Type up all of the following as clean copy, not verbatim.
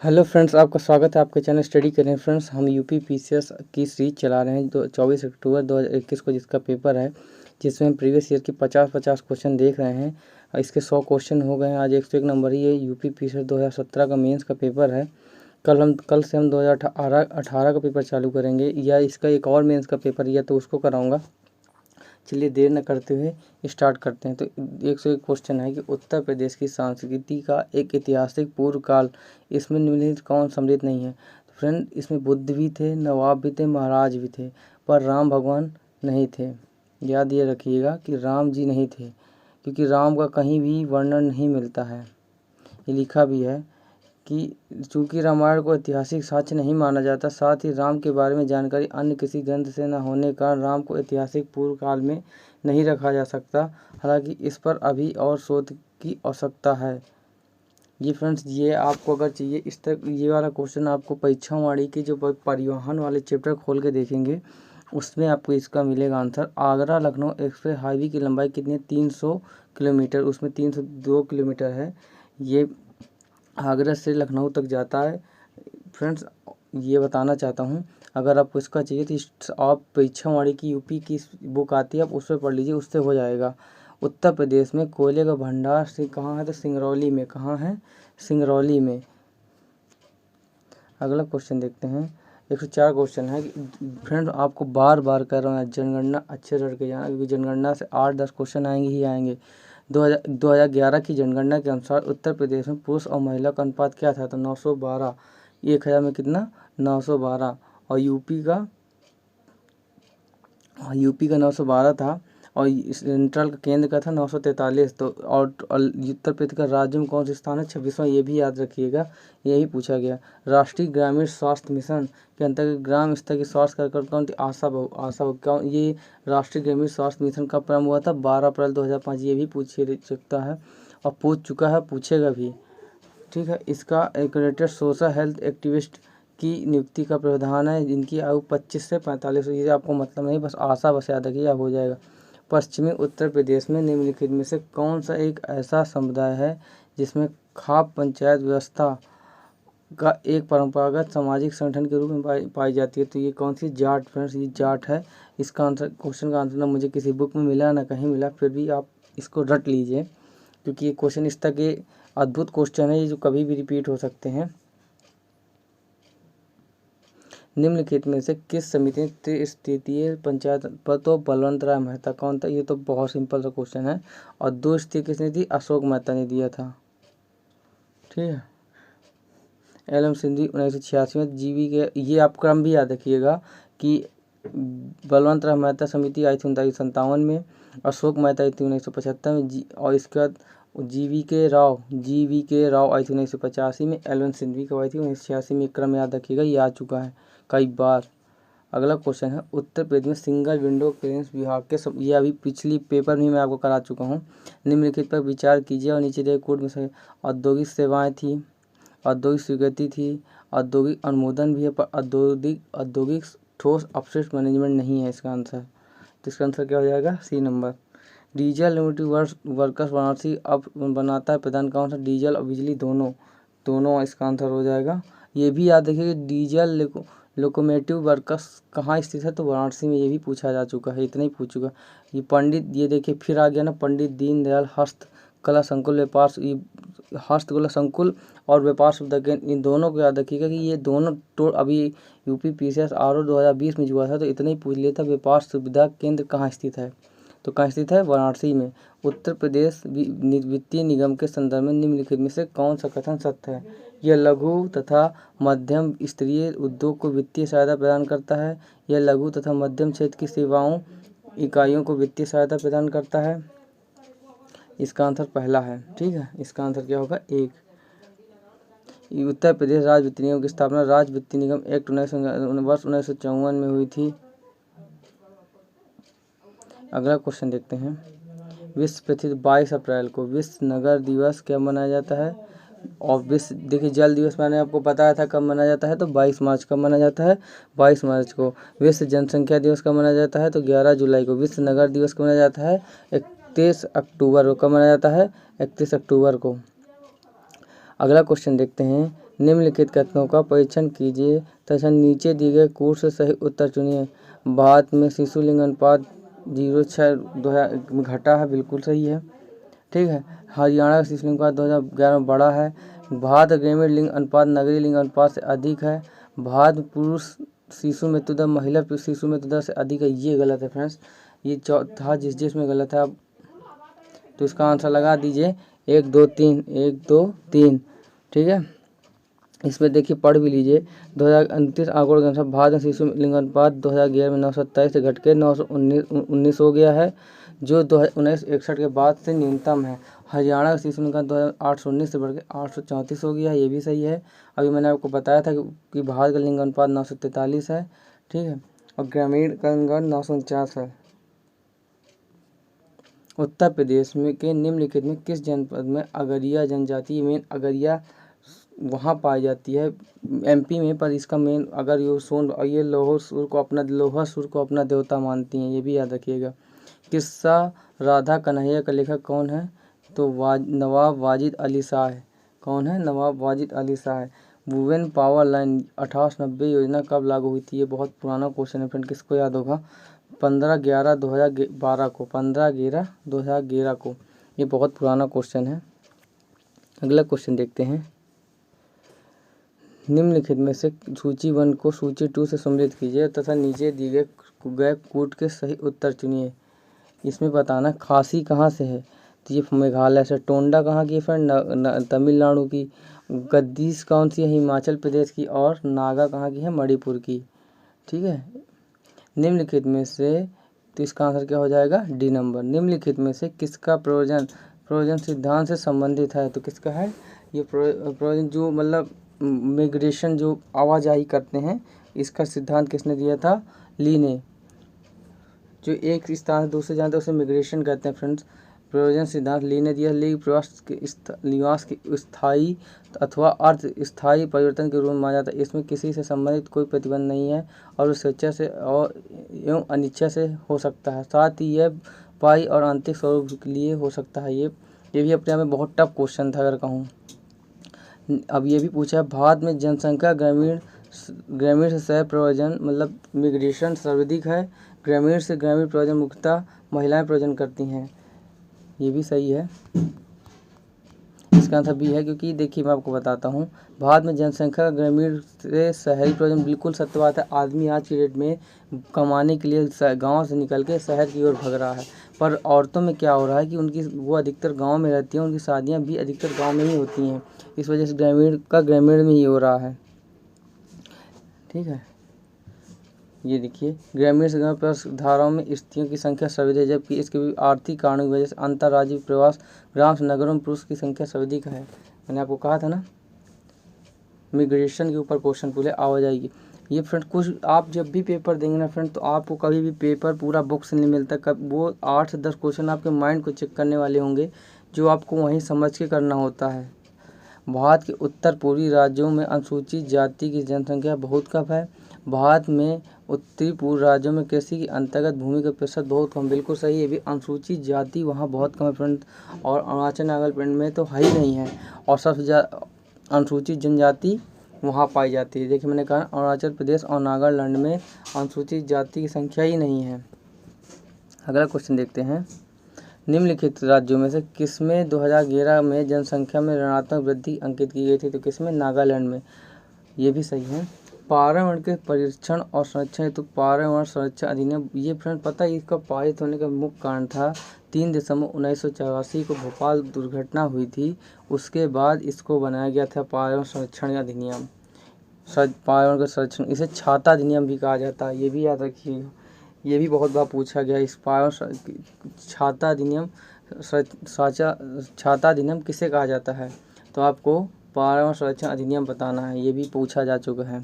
Hello friends, आपका स्वागत है आपके चैनल स्टडी करें। फ्रेंड्स, हम यूपी पीसीएस की सीरीज चला रहे हैं 24 अक्टूबर 2021 को, जिसका पेपर है, जिसमें हम प्रीवियस ईयर की 50 क्वेश्चन देख रहे हैं। इसके 100 क्वेश्चन हो गए हैं। आज 101 नंबर ही है। यूपी पीसीएस 2017 का मेंस का पेपर है। कल से हम 2018 का पेपर चालू करेंगे, या इसका एक और मेंस का पेपर या तो उसको कराऊंगा। चलिए देर न करते हुए स्टार्ट करते हैं। तो 101 क्वेश्चन है कि उत्तर प्रदेश की संस्कृति का एक ऐतिहासिक पूर्व काल इसमें निम्नलिखित कौन सम्मिलित नहीं है। तो फ्रेंड, इसमें बुद्ध भी थे, नवाब भी थे, महाराज भी थे, पर राम भगवान नहीं थे। याद ये रखिएगा कि राम जी नहीं थे, क्योंकि राम का कहीं भी वर्णन नहीं मिलता है। ये लिखा भी है कि चूँकि रामायण को ऐतिहासिक साक्ष्य नहीं माना जाता, साथ ही राम के बारे में जानकारी अन्य किसी ग्रंथ से न होने का राम को ऐतिहासिक पूर्व काल में नहीं रखा जा सकता। हालांकि इस पर अभी और शोध की आवश्यकता है। ये फ्रेंड्स, ये आपको अगर चाहिए इस तक ये वाला क्वेश्चन आपको परीक्षा वाणी की जो परिवहन वाले चैप्टर खोल के देखेंगे, उसमें आपको इसका मिलेगा answer. Agra Lucknow express highway की लंबाई कितनी है? 300 किलोमीटर। उसमें 302 किलोमीटर है। ये आगरा से लखनऊ तक जाता है। फ्रेंड्स, ये बताना चाहता हूँ, अगर आपको इसका चाहिए तो आप परीक्षा वाणी की यूपी की बुक आती है, आप उससे पढ़ लीजिए, उससे हो जाएगा। उत्तर प्रदेश में कोयले का भंडार से कहाँ है? तो सिंगरौली में। कहाँ है? सिंगरौली में। अगला क्वेश्चन देखते हैं। 104 क्वेश्चन है। फ्रेंड, आपको बार बार कह रहा हूँ जनगणना अच्छे रट के जाना, क्योंकि जनगणना से 8-10 क्वेश्चन आएंगे ही आएंगे। 2011 की जनगणना के अनुसार उत्तर प्रदेश में पुरुष और महिला का अनुपात क्या था? तो 912। 1000 में कितना? 912। और यूपी का 912 था। और सेंट्रल का केंद्र का था 943। तो और उत्तर प्रदेश का राज्य में कौन सा स्थान है? 26वां। ये भी याद रखिएगा, यही पूछा गया। राष्ट्रीय ग्रामीण स्वास्थ्य मिशन के अंतर्गत ग्राम स्तर की स्वास्थ्य कार्यकर्ता कौन थी? आशा बहु क्या ये राष्ट्रीय ग्रामीण स्वास्थ्य मिशन कब प्रारंभ हुआ था? 12 अप्रैल 2005। ये भी पूछ सकता है और पूछ चुका है, पूछेगा भी। ठीक है। इसका एक्रेडिटेड सोशल हेल्थ एक्टिविस्ट की नियुक्ति का प्रावधान है, जिनकी आयु 25 से 45। ये आपको मतलब नहीं, बस आशा बस याद रखिए, हो जाएगा। पश्चिमी उत्तर प्रदेश में निम्नलिखित में से कौन सा एक ऐसा समुदाय है जिसमें खाप पंचायत व्यवस्था का एक परंपरागत सामाजिक संगठन के रूप में पाई जाती है? तो ये कौन सी? जाट। फ्रेंड्स, ये जाट है। इसका आंसर, क्वेश्चन का आंसर ना मुझे किसी बुक में मिला ना कहीं मिला, फिर भी आप इसको रट लीजिए, क्योंकि ये क्वेश्चन इस तक ये अद्भुत क्वेश्चन है, ये जो कभी भी रिपीट हो सकते हैं। निम्नलिखित में से किस समिति ने त्रिस्तरीय पंचायत पर? तो बलवंत राय मेहता। कौन था? ये तो बहुत सिंपल सा क्वेश्चन है। और 2 स्तरीय किसने दी? अशोक मेहता ने दिया था। ठीक है। एलएम सिंधी 1986 में। जीवी के ये आप क्रम भी याद रखिएगा कि बलवंत राय मेहता समिति आई थी 1957 में, अशोक मेहता आई थी 1975 में, और इसके बाद जीवी के राव आई थी 1985 में, एलवन सिंधवी कब आई थी? 1986 में। क्रम याद रखिएगा, ये आ चुका है कई बार। अगला क्वेश्चन है, उत्तर प्रदेश में सिंगल विंडो क्लियरेंस विभाग के ये अभी पिछली पेपर में मैं आपको करा चुका हूँ। निम्नलिखित पर विचार कीजिए और नीचे दिए कोड में से औद्योगिक सेवाएं थी, औद्योगिक स्वीकृति थी, औद्योगिक अनुमोदन भी है, पर औद्योगिक ठोस अपशिष्ट मैनेजमेंट नहीं है इसका आंसर। तो इसका आंसर क्या हो जाएगा? C number. Diesel limited workers Varanasi अब बनाता है प्रदान कौन सा? डीजल और बिजली दोनों इसका आंसर हो जाएगा। ये भी याद रखिए कि डीजल लोकोमोटिव वर्कर्स कहाँ स्थित है? तो वाराणसी में। ये भी पूछा जा चुका है, इतना ही पूछ चुका। ये पंडित, ये देखिए फिर आ गया ना, पंडित दीनदयाल हस्तकला संकुल व्यापार, हस्तकला संकुल और व्यापार सुविधा, इन दोनों को याद रखिएगा कि ये दोनों अभी यूपी पीसीएस आरओ 2020 में हुआ था, तो इतना ही पूछ लिया था। व्यापार सुविधा केंद्र कहाँ स्थित है? तो कहाँ स्थित है? वाराणसी में। उत्तर प्रदेश वित्तीय निगम के संदर्भ में निम्नलिखित में से कौन सा कथन सत्य है? यह लघु तथा मध्यम स्तरीय उद्योग को वित्तीय सहायता प्रदान करता है। यह लघु तथा मध्यम क्षेत्र की सेवाओं इकाइयों को वित्तीय सहायता प्रदान करता है। इसका आंसर पहला है। ठीक है। इसका आंसर क्या होगा? 1। उत्तर प्रदेश राज्य वित्तीय निगम की स्थापना राज्य वित्तीय निगम एक्ट वर्ष 1954 में हुई थी। अगला क्वेश्चन देखते हैं। विश्व प्रसिद्ध 22 अप्रैल को विश्व नगर दिवस क्या मनाया जाता है? और विश्व, देखिए जल दिवस मैंने आपको बताया था कब मनाया जाता है, तो 22 मार्च कब मनाया जाता है? 22 मार्च को। विश्व जनसंख्या दिवस कब मनाया जाता है? तो 11 जुलाई को। विश्व नगर दिवस कब मनाया जाता है? 31 अक्टूबर को। कब मनाया जाता है? 31 अक्टूबर को। अगला क्वेश्चन देखते हैं। निम्नलिखित कथनों का परीक्षण कीजिए तथा नीचे दिए गए कोर्स से सही उत्तर चुनिए। भारत में शिशु लिंग अनुपात 0.6 घटा है, बिल्कुल सही है। ठीक है। हरियाणा का शिशु लिंग अनुपात 2011 में बढ़ा है। भारत ग्रामीण लिंग अनुपात नगरीय लिंग अनुपात से अधिक है। भारत पुरुष शिशु मृत्यु दर महिला शिशु मृत्यु दर से अधिक है। ये गलत है फ्रेंड्स, ये चौथा जिसमें गलत है। अब तो इसका आंसर लगा दीजिए 1 2 3 1 2 3। ठीक है, इसमें देखिए पढ़ भी लीजिए। 2029 आंकड़ों के अनुसार भारत में शिशु लिंग अनुपात 2011 में 927 से घट के 919 हो गया है, जो 1961 के बाद से न्यूनतम है। हरियाणा का शिशु लिंग अनुपात 819 से बढ़ के 834 हो गया है, ये भी सही है। अभी मैंने आपको बताया था कि भारत का लिंग अनुपात 943 है। ठीक है, और ग्रामीण का लिंग अनुपात 949 है। उत्तर प्रदेश में के निम्नलिखित में किस जनपद में अगरिया जनजाति मेन अगरिया वहाँ पाई जाती है? एमपी में, पर इसका मेन अगर ये लोहासुर को अपना देवता मानती हैं, ये भी याद रखिएगा। किस्सा राधा कन्हैया का लेखक कौन है? तो नवाब वाजिद अली शाह है। कौन है? नवाब वाजिद अली शाह है। वुमेन पावर लाइन 1890 योजना कब लागू हुई थी? ये बहुत पुराना क्वेश्चन है फ्रेंड, किसको याद होगा? 15/11/2012 को, 15/11/2011 को। ये बहुत पुराना क्वेश्चन है। अगला क्वेश्चन देखते हैं। निम्नलिखित में से सूची 1 को सूची 2 से सम्मिलित कीजिए तथा नीचे दिए गए कूट के सही उत्तर चुनिए। इसमें बताना खासी कहाँ से है? तो ये मेघालय से। टोंडा कहाँ की फ्रेंड? तमिलनाडु की। गद्दीस कौन सी है? हिमाचल प्रदेश की। और नागा कहाँ की है? मणिपुर की। ठीक है। निम्नलिखित में से तो इसका आंसर क्या हो जाएगा? D number. निम्नलिखित में से किसका प्रयोजन सिद्धांत से संबंधित है? तो किसका है ये प्रयोजन? जो मतलब मिग्रेशन, जो आवाजाही करते हैं, इसका सिद्धांत किसने दिया था? ली ने। जो एक स्थान से दूसरे जानते हैं उसे मिग्रेशन कहते हैं फ्रेंड्स। प्रयोजन सिद्धांत ली ने दिया। ली निवास के स्थायी अथवा अर्ध स्थायी परिवर्तन के रूप में माना जाता है। इसमें किसी से संबंधित कोई प्रतिबंध नहीं है और स्वेच्छा से और एवं अनिच्छा से हो सकता है। साथ ही यह पाई और आंतरिक स्वरूप के लिए हो सकता है। ये भी अपने आप में बहुत टफ क्वेश्चन था अगर कहूँ। अब ये भी पूछा है, भारत में जनसंख्या ग्रामीण से शहर प्रव्रजन मतलब मिग्रेशन सर्वाधिक है। ग्रामीण से ग्रामीण प्रव्रजन मुख्यतः महिलाएं प्रव्रजन करती हैं। ये भी सही है। इसका आंसर भी है, क्योंकि देखिए मैं आपको बताता हूँ, भारत में जनसंख्या ग्रामीण से शहरी प्रव्रजन बिल्कुल सत्य बात है। आदमी आज की डेट में कमाने के लिए गांव से निकल के शहर की ओर भाग रहा है, पर औरतों में क्या हो रहा है कि वो अधिकतर गांव में रहती हैं, उनकी शादियां भी अधिकतर गांव में ही होती हैं। इस वजह से ग्रामीण में ही हो रहा है। ठीक है, ये देखिए ग्रामीण से ग्रामीण प्रवास धाराओं में स्त्रियों की संख्या सर्वाधिक है, जबकि इसके भी आर्थिक कारणों की वजह से अंतर्राज्यीय प्रवास ग्राम से नगरों में पुरुष की संख्या सर्वाधिक है। मैंने आपको कहा था ना, मिग्रेशन के ऊपर क्वेश्चन पूरे आवाजाही की। ये फ्रेंड कुछ आप जब भी पेपर देंगे ना फ्रेंड, तो आपको कभी भी पेपर पूरा बुक से नहीं मिलता। कब वो 8 से 10 क्वेश्चन आपके माइंड को चेक करने वाले होंगे, जो आपको वहीं समझ के करना होता है। भारत के उत्तर पूर्वी राज्यों में अनुसूचित जाति की जनसंख्या बहुत कम है। भारत में उत्तरी पूर्व राज्यों में कृषि की अंतर्गत भूमि का प्रतिशत बहुत कम। बिल्कुल सही है, भी अनुसूचित जाति वहाँ बहुत कम है फ्रेंड। और अरुणाचल नागालैंड में तो है ही नहीं है। और सबसे ज़्यादा अनुसूचित जनजाति वहाँ पाई जाती है। देखिए मैंने कहा अरुणाचल प्रदेश और नागालैंड में अनुसूचित जाति की संख्या ही नहीं है। अगला क्वेश्चन देखते हैं। निम्नलिखित राज्यों में से किसमें 2011 में जनसंख्या में ऋणात्मक वृद्धि अंकित की गई थी? तो किसमें? नागालैंड में। ये भी सही है। पर्यावरण के परीक्षण और संरक्षण हेतु पर्यावरण संरक्षण अधिनियम, ये फ्रेंड पता है इसका पारित होने का मुख्य कारण था 3 दिसंबर 1984 को भोपाल दुर्घटना हुई थी। उसके बाद इसको बनाया गया था पर्यावरण संरक्षण अधिनियम। पर्यावरण का संरक्षण, इसे छाता अधिनियम भी कहा जाता है, ये भी याद रखिएगा। ये भी बहुत बार पूछा गया। इस छाता अधिनियम किसे कहा जाता है? तो आपको पर्यावरण संरक्षण अधिनियम बताना है, ये भी पूछा जा चुका है।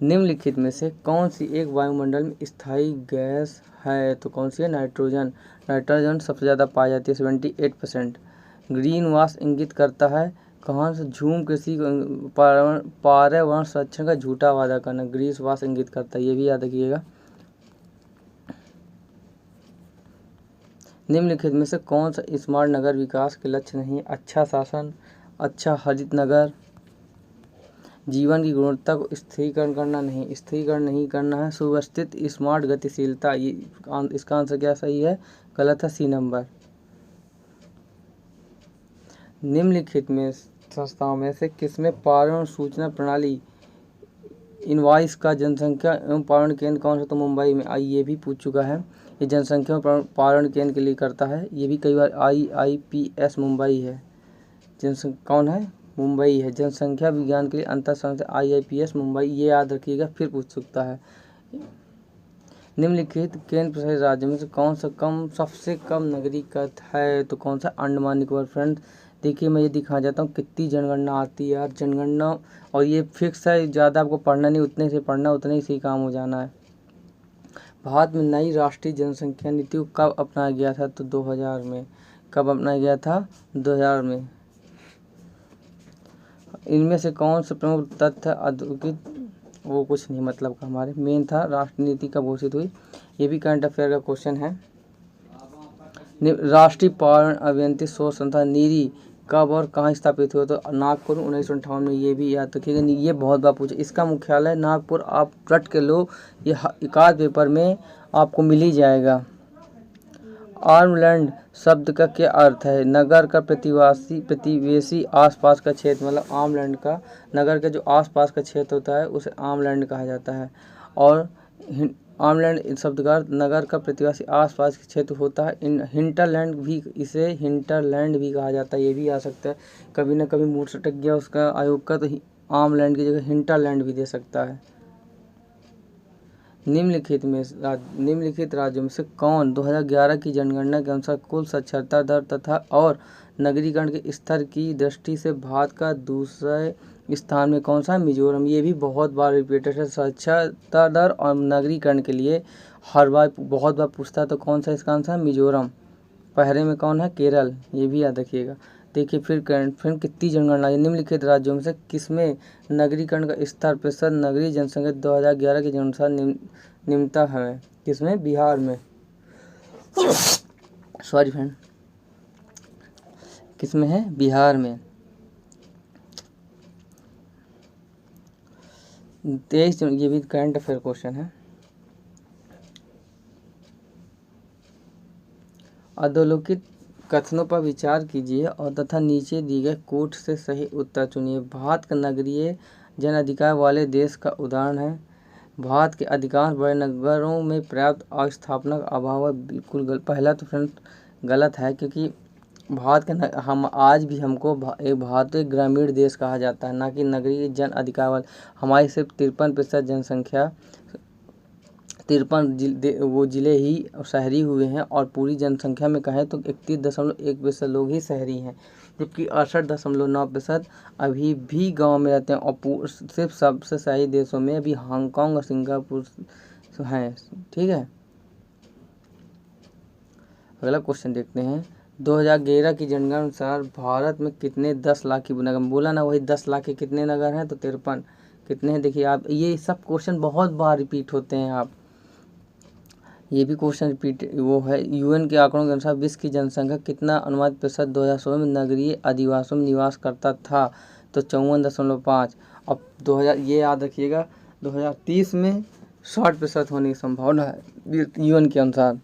निम्नलिखित में से कौन सी एक वायुमंडल में स्थायी गैस है? तो कौन सी है? नाइट्रोजन। नाइट्रोजन सबसे ज़्यादा पाई जाती है, 78%। ग्रीन वाश इंगित करता है कहाँ से? झूम कृषि पर्यावरण संरक्षण का झूठा वादा करना ग्रीन वाश इंगित करता है, ये भी याद रखिएगा। निम्नलिखित में से कौन सा स्मार्ट नगर विकास के लक्ष्य नहीं है? अच्छा शासन, अच्छा हरित नगर, जीवन की गुणवत्ता को स्थिरीकरण नहीं करना है। सुव्यवस्थित स्मार्ट गतिशीलता, ये इसका आंसर क्या सही है? गलत है, सी नंबर। निम्नलिखित में संस्थाओं में से किसमें पारण सूचना प्रणाली इनवॉइस का जनसंख्या एवं पारण केंद्र कौन सा? तो मुंबई में। ये भी पूछ चुका है। ये जनसंख्या पारण केंद्र के लिए करता है, ये भी कई बार। IIPS मुंबई है। कौन है? मुंबई है। जनसंख्या विज्ञान के लिए अंतर संस्था IIPS मुंबई, ये याद रखिएगा, फिर पूछ सकता है। निम्नलिखित केंद्र शासित राज्य में से कौन सा सबसे कम नगरीकृत है? तो कौन सा? अंडमान निकोबार। फ्रेंड्स देखिए, मैं ये दिखा जाता हूँ कितनी जनगणना आती है यार, जनगणना, और ये फिक्स है, ज़्यादा आपको पढ़ना नहीं, उतने से पढ़ना उतने ही काम हो जाना है। भारत में नई राष्ट्रीय जनसंख्या नीति को कब अपनाया गया था? तो 2000 में। कब अपनाया गया था? 2000 में। इनमें से कौन सा प्रमुख तथ्य औद्योगिक, वो कुछ नहीं मतलब का हमारे मेन था, राष्ट्रीय नीति कब घोषित हुई? ये भी करंट अफेयर का क्वेश्चन है। राष्ट्रीय पारण अभियंत्रण शोध संस्थान नीरी कब और कहाँ स्थापित हुआ? तो नागपुर 1958 में। ये भी याद रखिएगा, ये बहुत बार पूछे। इसका मुख्यालय नागपुर, आप रट के लो, ये एकाध पेपर में आपको मिल ही जाएगा। आर्मलैंड शब्द का क्या अर्थ है? नगर का प्रतिवेशी आसपास का क्षेत्र, मतलब आर्मलैंड का नगर का जो आसपास का क्षेत्र होता है उसे आर्मलैंड कहा जाता है। और आर्मलैंड शब्द का अर्थ नगर का प्रतिवेशी आसपास का क्षेत्र होता है। हिंटरलैंड भी, इसे हिंटरलैंड भी कहा जाता है, ये भी आ सकता है। कभी ना कभी मूड सटक गया उसका आयोग का, तो आर्मलैंड की जगह हिंटरलैंड भी दे सकता है। निम्नलिखित राज्यों में से कौन 2011 की जनगणना के अनुसार कुल साक्षरता दर तथा और नगरीकरण के स्तर की दृष्टि से भारत का दूसरे स्थान में कौन सा? मिजोरम। ये भी बहुत बार रिपीटेड है। साक्षरता दर और नगरीकरण के लिए हर बार बहुत बार पूछता है, तो कौन सा इसका आंसर? मिजोरम। पहले में कौन है? केरल। ये भी याद रखिएगा। देखिए फिर कितनी जनगणना है। निम्नलिखित राज्यों में से किसमें नगरीकरण का स्तर प्रतिशत नगरीय जनसंख्या 2011 के अनुसार निम्नतम है? किसमें? बिहार में। सॉरी फ्रेंड, किसमें है? बिहार में। 23, ये भी करंट अफेयर क्वेश्चन है। अधोलिखित कथनों पर विचार कीजिए और तथा नीचे दिए गए कोट से सही उत्तर चुनिए। भारत का नगरीय जन अधिकार वाले देश का उदाहरण है। भारत के अधिकांश बड़े नगरों में पर्याप्त अवस्थापना का अभाव है। बिल्कुल पहला तो फ्रेंड गलत है, क्योंकि भारत के हम आज भी हमको भारत एक ग्रामीण देश कहा जाता है, ना कि नगरीय जन अधिकार वाले। हमारी सिर्फ 53% जनसंख्या, 53 वो ज़िले ही शहरी हुए हैं, और पूरी जनसंख्या में कहें तो 31.1% लोग ही शहरी हैं, जबकि 68.9% अभी भी गांव में रहते हैं। और सिर्फ सबसे शहरी देशों में अभी हांगकांग और सिंगापुर हैं। ठीक है, अगला क्वेश्चन देखते हैं। 2011 की जनगणना अनुसार भारत में कितने 10 लाख की नगर? बोला ना, वही 10 लाख के कितने नगर हैं? तो 53। कितने हैं देखिए आप, ये सब क्वेश्चन बहुत बार रिपीट होते हैं। आप ये भी क्वेश्चन रिपीट वो है। UN के आंकड़ों के अनुसार विश्व की जनसंख्या कितना अनुमानित प्रतिशत 2016 में नगरीय अधिवासों में निवास करता था? तो 54.5। अब 2000, ये याद रखिएगा, 2030 में 60% होने की संभावना है UN के अनुसार।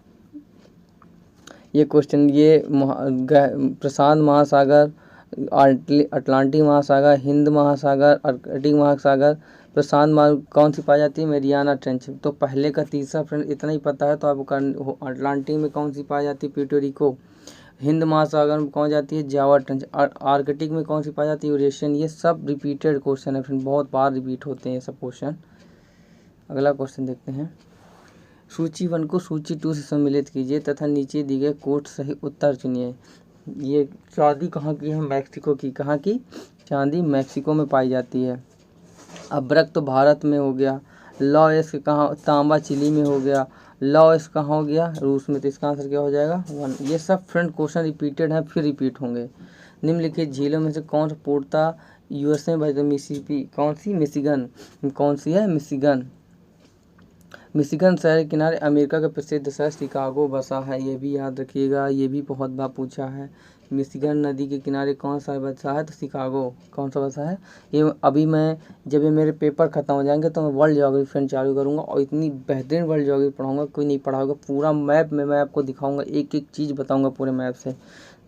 ये क्वेश्चन, ये प्रशांत महासागर, अटलांटिक महासागर, हिंद महासागर, आर्कटिक महासागर, प्रशांत महासागर कौन सी पाई जाती है? Mariana trench. तो पहले का तीसरा फ्रेंड इतना ही पता है तो आपको अटलांटिक में कौन सी पाई जाती है? Puerto Rico. हिंद महासागर में कौन जाती है? Java trench. आर्कटिक में कौन सी पाई जाती है? यूरेशियन। ये सब रिपीटेड क्वेश्चन है फ्रेंड, बहुत बार रिपीट होते हैं ये सब क्वेश्चन। अगला क्वेश्चन देखते हैं। सूची 1 को सूची 2 से सम्मिलित कीजिए तथा नीचे दिए गए कोट सही उत्तर चुनिए। ये चांदी कहाँ की है? मैक्सिको की। कहाँ की? चांदी मैक्सिको में पाई जाती है। अभ्रक तो भारत में हो गया। लॉयस कहाँ? तांबा चिली में हो गया। लॉयस कहाँ हो गया? रूस में। तो इसका आंसर क्या हो जाएगा? 1। ये सब फ्रेंड क्वेश्चन रिपीटेड हैं, फिर रिपीट होंगे। निम्नलिखित झीलों में से कौन सा पूर्णतः USA में? मिसिसिपी। कौन सी? मिशिगन। कौन सी है? मिशिगन। मिशिगन शहर के किनारे अमेरिका का प्रसिद्ध शहर शिकागो बसा है, ये भी याद रखिएगा, ये भी बहुत बार पूछा है। मिशिगन नदी के किनारे कौन सा बसा है, तो शिकागो कौन सा बसा है। ये अभी मैं जब ये मेरे पेपर ख़त्म हो जाएंगे तो मैं वर्ल्ड ज्योग्राफी फ्रेंड चालू करूँगा और इतनी बेहतरीन वर्ल्ड ज्योग्राफी पढ़ाऊँगा, कोई नहीं पढ़ा होगा। पूरा मैप में मैं आपको दिखाऊँगा, एक एक चीज़ बताऊँगा पूरे मैप से।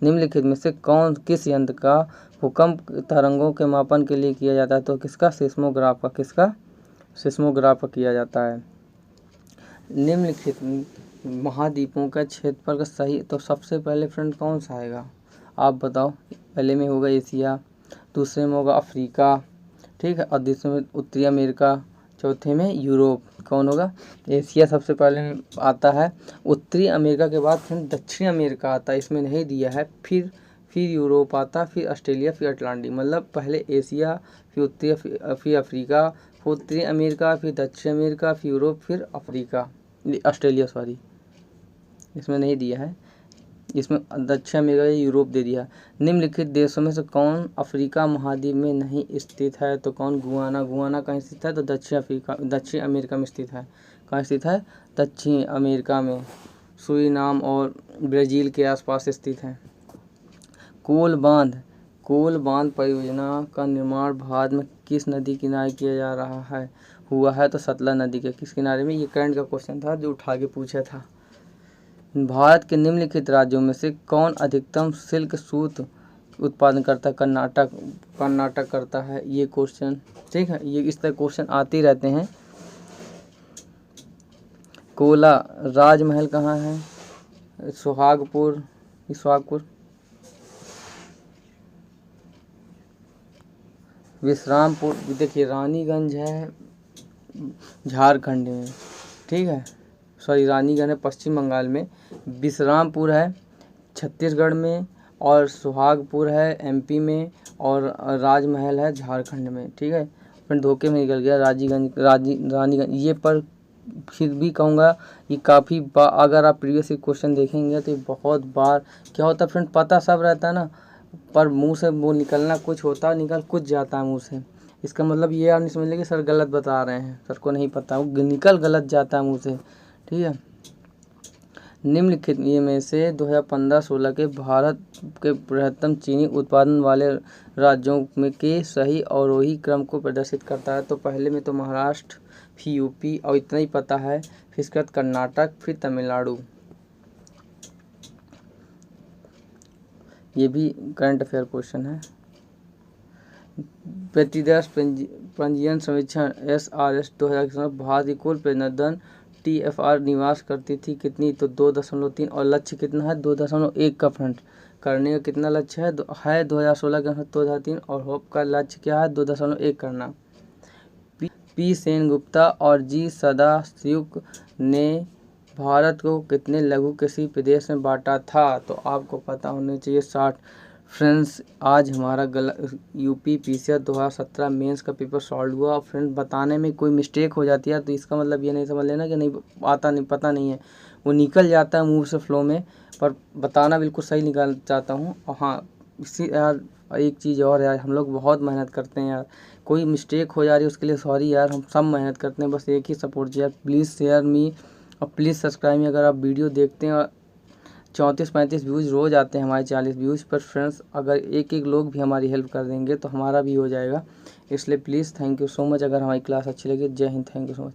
निम्नलिखित में से किस यंत्र का भूकंप तरंगों के मापन के लिए किया जाता है, तो किसका, सिस्मोग्राफ का किया जाता है। निम्नलिखित महाद्वीपों का क्षेत्रफल का सही, तो सबसे पहले फ्रेंड कौन सा आएगा आप बताओ। पहले में होगा एशिया, दूसरे में होगा अफ्रीका, ठीक है, और तीसरे में उत्तरी अमेरिका, चौथे में यूरोप। कौन होगा, एशिया सबसे पहले में आता है, उत्तरी अमेरिका के बाद फिर दक्षिण अमेरिका आता है, इसमें नहीं दिया है, फिर यूरोप आता, फिर ऑस्ट्रेलिया, फिर अटलांटिक। मतलब पहले एशिया, फिर उत्तरी, फिर अफ्रीका, फिर उत्तरी अमेरिका, फिर दक्षिण अमेरिका, फिर यूरोप, फिर अफ्रीका, ऑस्ट्रेलिया सॉरी, इसमें नहीं दिया है, इसमें दक्षिण अमेरिका या यूरोप दे दिया। निम्नलिखित देशों में से कौन अफ्रीका महाद्वीप में नहीं स्थित है, तो कौन, गुआना कहाँ स्थित है, तो दक्षिण अमेरिका में स्थित है। कहाँ स्थित है, दक्षिण अमेरिका में, सूरीनाम और ब्राज़ील के आसपास स्थित है। कोल बांध परियोजना का निर्माण भारत में किस नदी किनारे किया जा रहा है, हुआ है, तो सतलज नदी के किस किनारे में। ये करंट का क्वेश्चन था जो उठा के पूछा था। भारत के निम्नलिखित राज्यों में से कौन अधिकतम सिल्क सूत उत्पादन करता है, कर्नाटक करता है। ये क्वेश्चन, ठीक है, ये इस तरह क्वेश्चन आते रहते हैं। कोला राजमहल कहाँ है, सुहागपुर, विश्रामपुर, देखिए रानीगंज है झारखंड में, ठीक है, सॉरी रानीगंज है पश्चिम बंगाल में, विश्रामपुर है छत्तीसगढ़ में, और सुहागपुर है एमपी में, और राजमहल है झारखंड में, ठीक है। फिर धोखे में निकल गया रानीगंज ये, पर फिर भी कहूँगा ये काफ़ी अगर आप प्रीवियस क्वेश्चन देखेंगे तो बहुत बार क्या होता है फ्रेंड, पता सब रहता है ना, पर मुंह से वो निकलना कुछ होता, निकल कुछ जाता है मुंह से। इसका मतलब ये आप नहीं समझ लें कि सर गलत बता रहे हैं, सर को नहीं पता, वो निकल गलत जाता है मुंह से, ठीक है। निम्नलिखित में से 2015-16 के भारत के बृहत्तम चीनी उत्पादन वाले राज्यों में के सही अवरोही क्रम को प्रदर्शित करता है, तो पहले में तो महाराष्ट्र, फिर यूपी, और इतना ही पता है, फिर इसके बाद कर्नाटक, फिर तमिलनाडु। ये भी करंट अफेयर क्वेश्चन है। प्रतिवर्ष पंजीयन सर्वेक्षण SRS 2000 भारत की कुल प्रजनन TFR निवास करती थी कितनी, तो 2.3, और लक्ष्य कितना है 2.1 का फ्रंट करने का कितना लक्ष्य है 2016 के अनुसार 2.3, और होप का लक्ष्य क्या है 2.1 करना। पी सेनगुप्ता और जी सदाशिव ने भारत को कितने लघु कृषि प्रदेश में बांटा था, तो आपको पता होना चाहिए 60। फ्रेंड्स आज हमारा यूपी PCR 2017 मेंस का पेपर सॉल्व हुआ। फ्रेंड्स बताने में कोई मिस्टेक हो जाती है तो इसका मतलब ये नहीं समझ लेना कि नहीं आता, नहीं पता नहीं है, वो निकल जाता है मुंह से फ्लो में, पर बताना बिल्कुल सही निकाल चाहता हूँ। और हाँ इसी यार एक चीज़ और यार, हम लोग बहुत मेहनत करते हैं यार, कोई मिस्टेक हो जा रही है उसके लिए सॉरी यार, हम सब मेहनत करते हैं, बस एक ही सपोर्ट यार, प्लीज़ शेयर मी और प्लीज़ सब्सक्राइब मी। अगर आप वीडियो देखते हैं और 34-35 व्यूज़ रोज़ आते हैं हमारे 40 व्यूज़ पर, फ्रेंड्स अगर एक लोग भी हमारी हेल्प कर देंगे तो हमारा भी हो जाएगा, इसलिए please thank you so much. अगर हमारी क्लास अच्छी लगी, जय Hind, thank you so much.